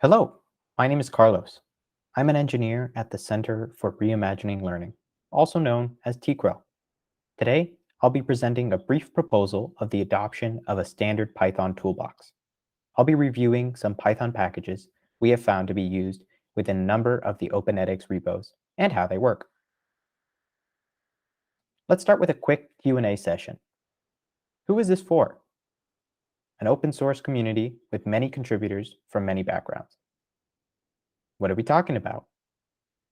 Hello, my name is Carlos. I'm an engineer at the Center for Reimagining Learning, also known as tCRIL. Today, I'll be presenting a brief proposal of the adoption of a standard Python toolbox. I'll be reviewing some Python packages we have found to be used within a number of the Open edX repos and how they work. Let's start with a quick Q&A session. Who is this for? An open source community with many contributors from many backgrounds. What are we talking about?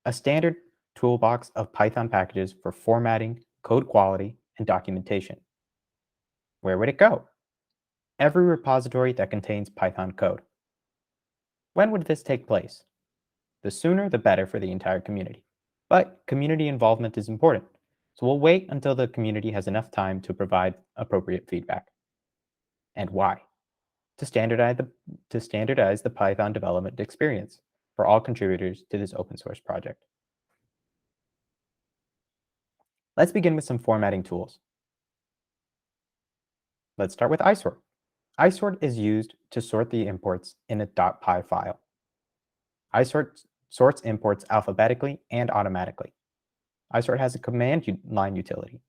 A standard toolbox of Python packages for formatting, code quality, and documentation. Where would it go? Every repository that contains Python code. When would this take place? The sooner, the better for the entire community. But community involvement is important, so we'll wait until the community has enough time to provide appropriate feedback. And why? To standardize the Python development experience for all contributors to this open source project. Let's begin with some formatting tools. Let's start with isort. Isort is used to sort the imports in a .py file. Isort sorts imports alphabetically and automatically. Isort has a command line utility.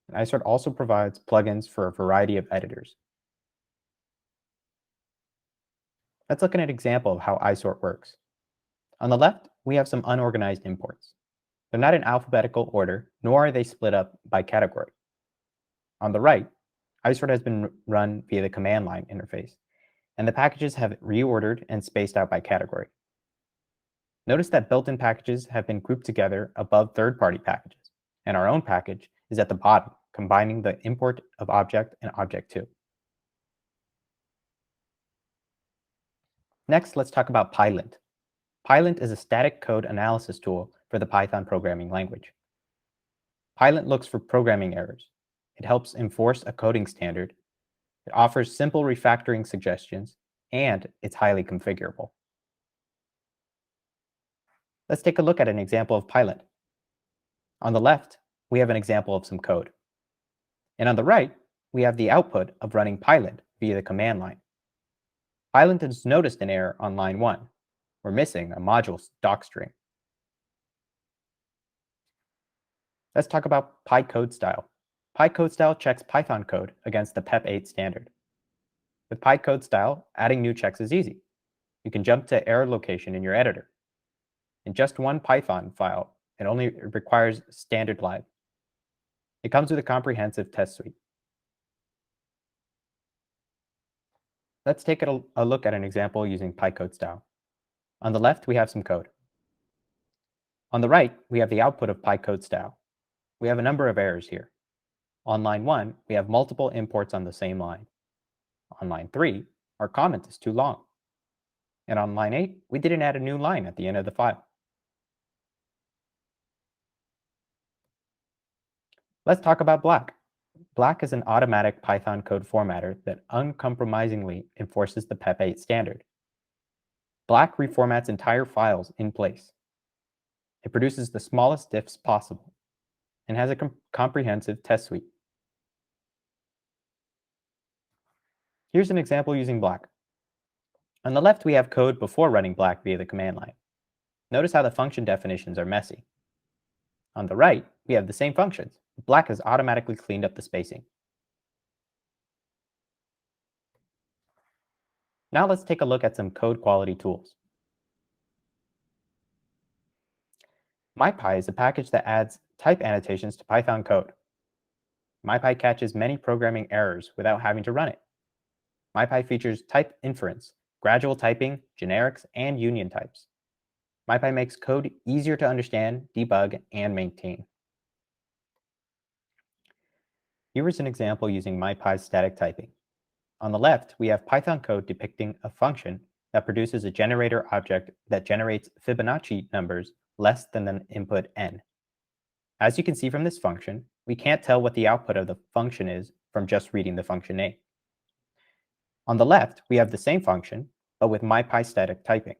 And isort also provides plugins for a variety of editors. Let's look at an example of how isort works. On the left, we have some unorganized imports. They're not in alphabetical order, nor are they split up by category. On the right, isort has been run via the command line interface, and the packages have reordered and spaced out by category. Notice that built-in packages have been grouped together above third-party packages, and our own package is at the bottom, combining the import of object and object2. Next, let's talk about Pylint. Pylint is a static code analysis tool for the Python programming language. Pylint looks for programming errors. It helps enforce a coding standard. It offers simple refactoring suggestions, and it's highly configurable. Let's take a look at an example of Pylint. On the left, we have an example of some code. And on the right, we have the output of running Pylint via the command line. Pylint has noticed an error on line 1. We're missing a module docstring. Let's talk about Pycodestyle. Pycodestyle checks Python code against the PEP8 standard. With Pycodestyle, adding new checks is easy. You can jump to error location in your editor. In just one Python file, it only requires standard lib. It comes with a comprehensive test suite. Let's take a look at an example using Pycodestyle. On the left, we have some code. On the right, we have the output of Pycodestyle. We have a number of errors here. On line 1, we have multiple imports on the same line. On line 3, our comment is too long. And on line 8, we didn't add a new line at the end of the file. Let's talk about Black. Black is an automatic Python code formatter that uncompromisingly enforces the PEP8 standard. Black reformats entire files in place. It produces the smallest diffs possible and has a comprehensive test suite. Here's an example using Black. On the left, we have code before running Black via the command line. Notice how the function definitions are messy. On the right, we have the same functions. Black has automatically cleaned up the spacing. Now let's take a look at some code quality tools. Mypy is a package that adds type annotations to Python code. Mypy catches many programming errors without having to run it. Mypy features type inference, gradual typing, generics, and union types. Mypy makes code easier to understand, debug, and maintain. Here is an example using Mypy's static typing. On the left, we have Python code depicting a function that produces a generator object that generates Fibonacci numbers less than the input n. As you can see from this function, we can't tell what the output of the function is from just reading the function name. On the left, we have the same function, but with Mypy static typing.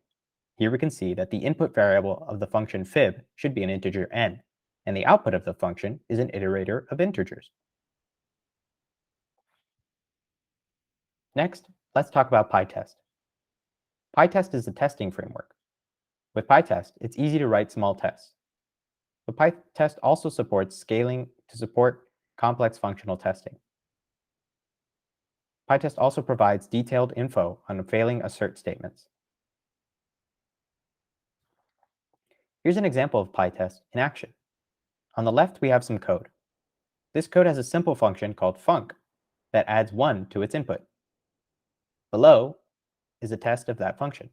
Here we can see that the input variable of the function fib should be an integer n, and the output of the function is an iterator of integers. Next, let's talk about Pytest. Pytest is a testing framework. With Pytest, it's easy to write small tests. But Pytest also supports scaling to support complex functional testing. Pytest also provides detailed info on failing assert statements. Here's an example of Pytest in action. On the left, we have some code. This code has a simple function called func that adds 1 to its input. Below is a test of that function.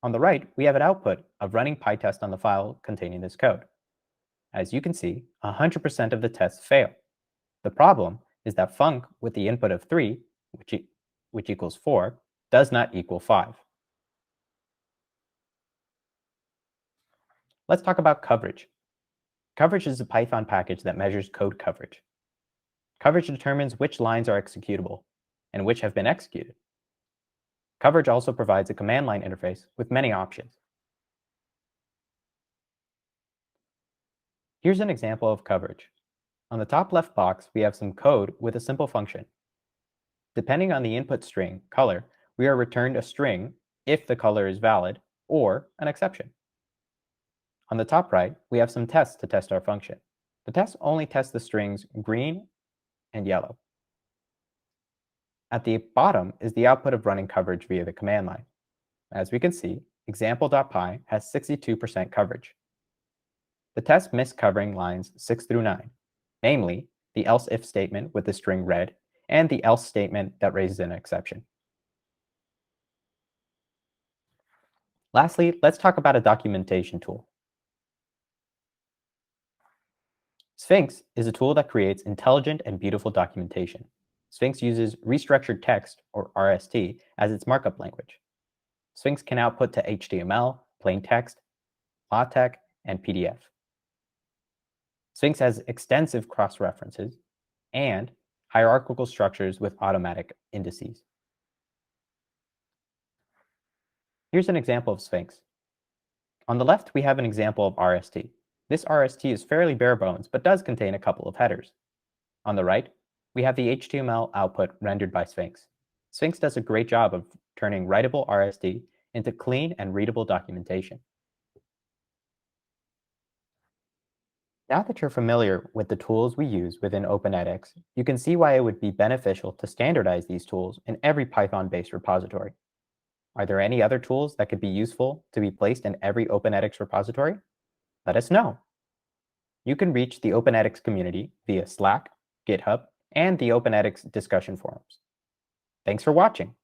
On the right, we have an output of running Pytest on the file containing this code. As you can see, 100% of the tests fail. The problem is that func with the input of 3, which equals 4, does not equal 5. Let's talk about coverage. Coverage is a Python package that measures code coverage. Coverage determines which lines are executable and which have been executed. Coverage also provides a command line interface with many options. Here's an example of coverage. On the top left box, we have some code with a simple function. Depending on the input string, color, we are returned a string if the color is valid or an exception. On the top right, we have some tests to test our function. The tests only test the strings green and yellow. At the bottom is the output of running coverage via the command line. As we can see, example.py has 62% coverage. The tests miss covering lines 6 through 9, namely the else-if statement with the string red and the else statement that raises an exception. Lastly, let's talk about a documentation tool. Sphinx is a tool that creates intelligent and beautiful documentation. Sphinx uses restructured text, or RST, as its markup language. Sphinx can output to HTML, plain text, LaTeX, and PDF. Sphinx has extensive cross-references and hierarchical structures with automatic indices. Here's an example of Sphinx. On the left, we have an example of RST. This RST is fairly bare bones, but does contain a couple of headers. On the right, we have the HTML output rendered by Sphinx. Sphinx does a great job of turning writable RST into clean and readable documentation. Now that you're familiar with the tools we use within edX, you can see why it would be beneficial to standardize these tools in every Python-based repository. Are there any other tools that could be useful to be placed in every edX repository? Let us know. You can reach the edX community via Slack, GitHub, and the edX discussion forums. Thanks for watching.